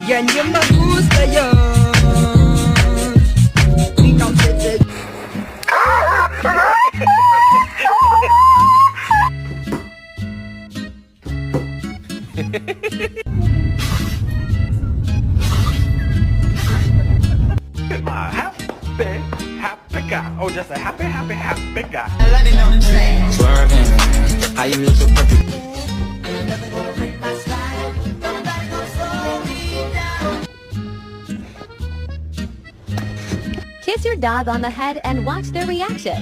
Ganyan me gusta yan. Ikaw sisig. Happy guy. Oh, just a happy guy. Swerving, how you look so perfect. Kiss your dog on the head and watch their reaction.